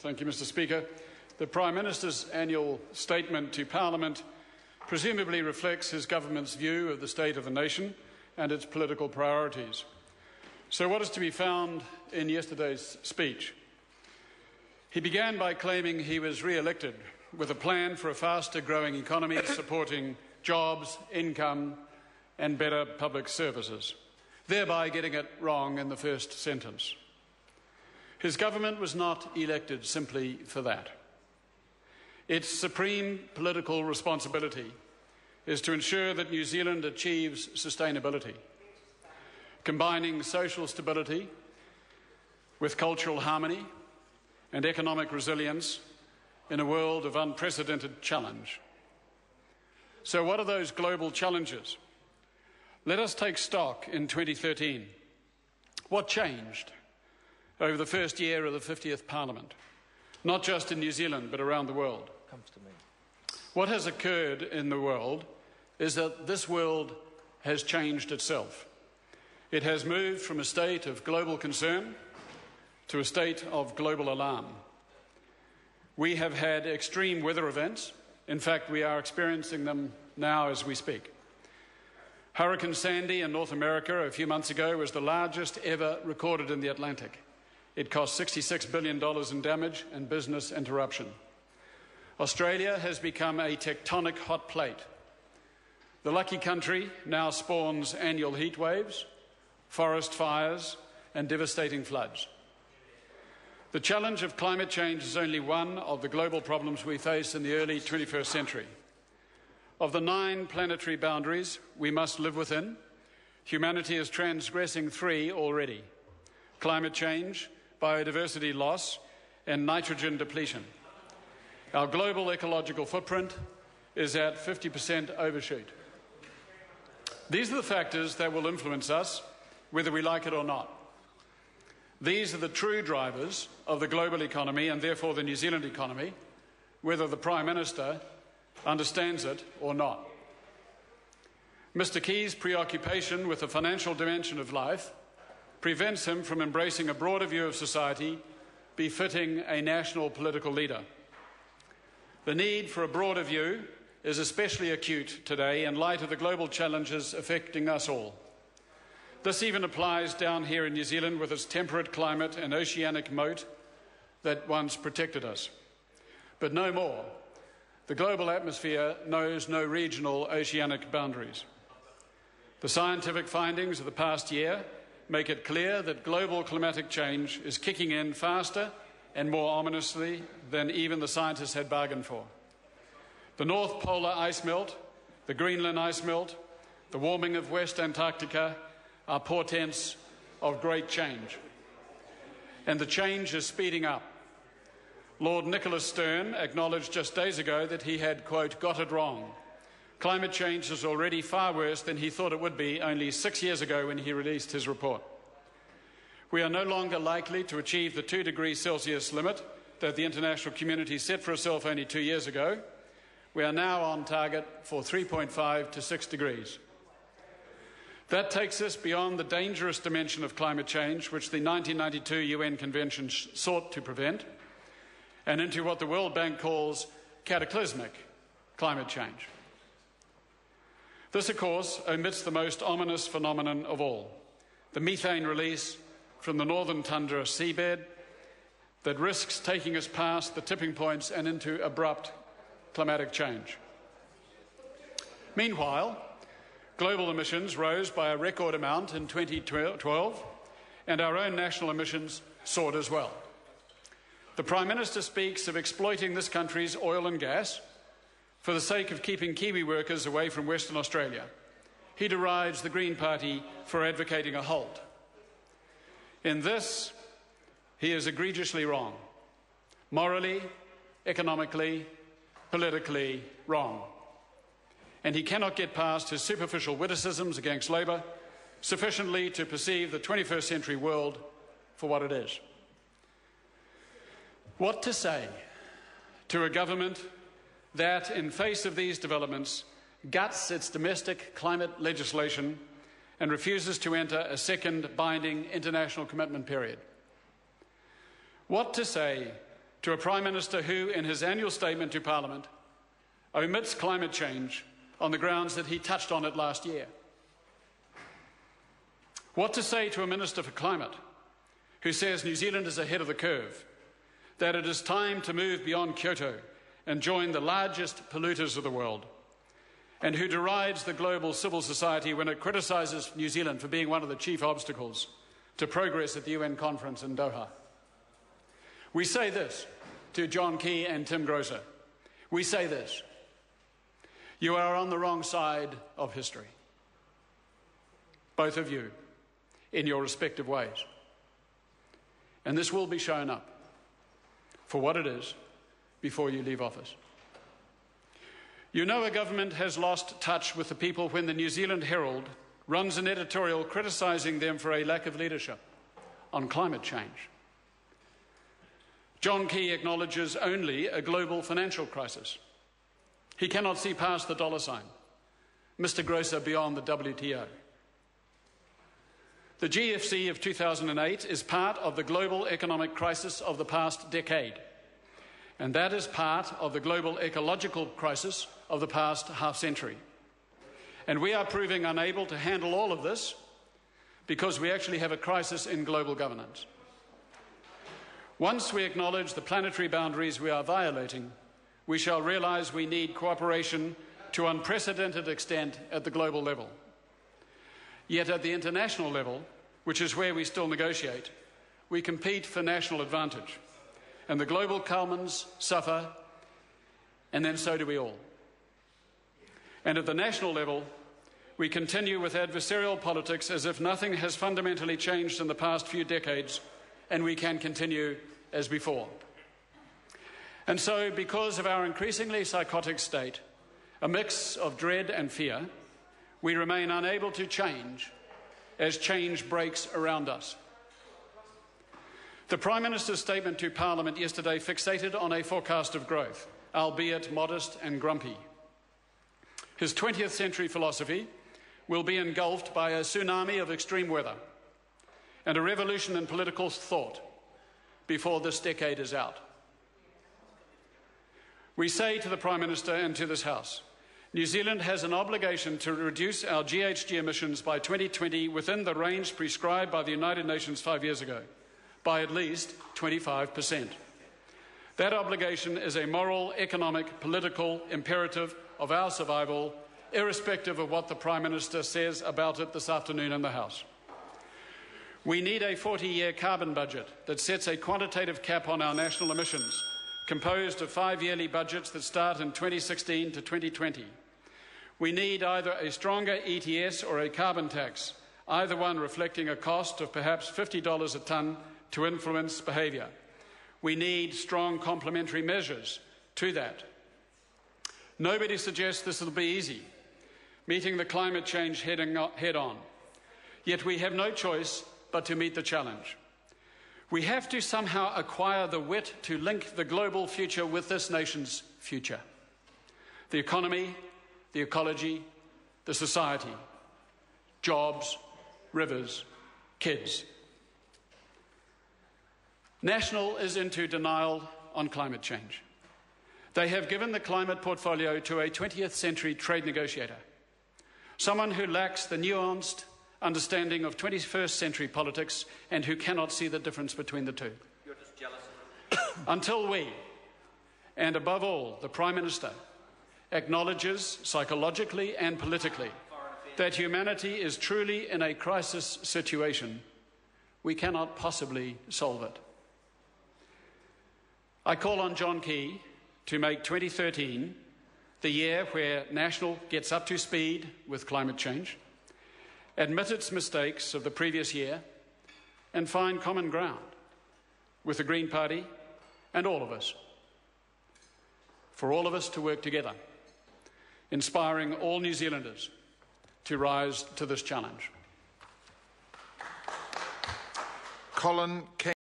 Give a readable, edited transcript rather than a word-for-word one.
Thank you, Mr. Speaker. The Prime Minister's annual statement to Parliament presumably reflects his government's view of the state of the nation and its political priorities. So what is to be found in yesterday's speech? He began by claiming he was re-elected with a plan for a faster growing economy supporting jobs, income and better public services, thereby getting it wrong in the first sentence. His government was not elected simply for that. Its supreme political responsibility is to ensure that New Zealand achieves sustainability, combining social stability with cultural harmony and economic resilience in a world of unprecedented challenge. So what are those global challenges? Let us take stock in 2013. What changed over the first year of the 50th Parliament, not just in New Zealand but around the world? What has occurred in the world is that this world has changed itself. It has moved from a state of global concern to a state of global alarm. We have had extreme weather events. In fact, we are experiencing them now as we speak. Hurricane Sandy in North America a few months ago was the largest ever recorded in the Atlantic. It cost $66 billion in damage and business interruption. Australia has become a tectonic hot plate. The lucky country now spawns annual heat waves, forest fires and devastating floods. The challenge of climate change is only one of the global problems we face in the early 21st century. Of the 9 planetary boundaries we must live within, humanity is transgressing 3 already: climate change, biodiversity loss and nitrogen depletion. Our global ecological footprint is at 50% overshoot. These are the factors that will influence us, whether we like it or not. These are the true drivers of the global economy and therefore the New Zealand economy, whether the Prime Minister understands it or not. Mr. Key's preoccupation with the financial dimension of life prevents him from embracing a broader view of society befitting a national political leader. The need for a broader view is especially acute today in light of the global challenges affecting us all. This even applies down here in New Zealand with its temperate climate and oceanic moat that once protected us. But no more. The global atmosphere knows no regional oceanic boundaries. The scientific findings of the past year make it clear that global climatic change is kicking in faster and more ominously than even the scientists had bargained for. The North Polar ice melt, the Greenland ice melt, the warming of West Antarctica are portents of great change. And the change is speeding up. Lord Nicholas Stern acknowledged just days ago that he had, quote, got it wrong. Climate change is already far worse than he thought it would be only 6 years ago when he released his report. We are no longer likely to achieve the 2 degrees Celsius limit that the international community set for itself only 2 years ago. We are now on target for 3.5 to 6 degrees. That takes us beyond the dangerous dimension of climate change, which the 1992 UN Convention sought to prevent, and into what the World Bank calls cataclysmic climate change. This, of course, omits the most ominous phenomenon of all, the methane release from the northern tundra seabed that risks taking us past the tipping points and into abrupt climatic change. Meanwhile, global emissions rose by a record amount in 2012, and our own national emissions soared as well. The Prime Minister speaks of exploiting this country's oil and gas for the sake of keeping Kiwi workers away from Western Australia. He derides the Green Party for advocating a halt. In this, he is egregiously wrong. Morally, economically, politically wrong. And he cannot get past his superficial witticisms against Labour sufficiently to perceive the 21st century world for what it is. What to say to a government that, in face of these developments, guts its domestic climate legislation and refuses to enter a second binding international commitment period? What to say to a Prime Minister who, in his annual statement to Parliament, omits climate change on the grounds that he touched on it last year? What to say to a Minister for Climate who says New Zealand is ahead of the curve, that it is time to move beyond Kyoto and join the largest polluters of the world, and who derides the global civil society when it criticises New Zealand for being one of the chief obstacles to progress at the UN conference in Doha? We say this to John Key and Tim Grosser. We say this: you are on the wrong side of history, both of you, in your respective ways. And this will be shown up for what it is before you leave office. You know a government has lost touch with the people when the New Zealand Herald runs an editorial criticising them for a lack of leadership on climate change. John Key acknowledges only a global financial crisis. He cannot see past the dollar sign. Mr. Grosser beyond the WTO. The GFC of 2008 is part of the global economic crisis of the past decade, and that is part of the global ecological crisis of the past half-century. And we are proving unable to handle all of this because we actually have a crisis in global governance. Once we acknowledge the planetary boundaries we are violating, we shall realise we need cooperation to unprecedented extent at the global level. Yet at the international level, which is where we still negotiate, we compete for national advantage. And the global commons suffer, and then so do we all. And at the national level, we continue with adversarial politics as if nothing has fundamentally changed in the past few decades, and we can continue as before. And so, because of our increasingly psychotic state, a mix of dread and fear, we remain unable to change as change breaks around us. The Prime Minister's statement to Parliament yesterday fixated on a forecast of growth, albeit modest and grumpy. His 20th century philosophy will be engulfed by a tsunami of extreme weather and a revolution in political thought before this decade is out. We say to the Prime Minister and to this House, New Zealand has an obligation to reduce our GHG emissions by 2020 within the range prescribed by the United Nations 5 years ago, by at least 25%. That obligation is a moral, economic, political imperative of our survival, irrespective of what the Prime Minister says about it this afternoon in the House. We need a 40-year carbon budget that sets a quantitative cap on our national emissions, composed of 5 yearly budgets that start in 2016 to 2020. We need either a stronger ETS or a carbon tax, either one reflecting a cost of perhaps $50 a tonne to influence behaviour. We need strong complementary measures to that. Nobody suggests this will be easy, meeting the climate change head on. Yet we have no choice but to meet the challenge. We have to somehow acquire the wit to link the global future with this nation's future. The economy, the ecology, the society, jobs, rivers, kids. National is into denial on climate change. They have given the climate portfolio to a 20th century trade negotiator, someone who lacks the nuanced understanding of 21st century politics and who cannot see the difference between the two. You're just jealous. Until we, and above all, the Prime Minister, acknowledges psychologically and politically that humanity is truly in a crisis situation, we cannot possibly solve it. I call on John Key to make 2013 the year where National gets up to speed with climate change, admit its mistakes of the previous year, and find common ground with the Green Party and all of us. For all of us to work together, inspiring all New Zealanders to rise to this challenge. Colin King.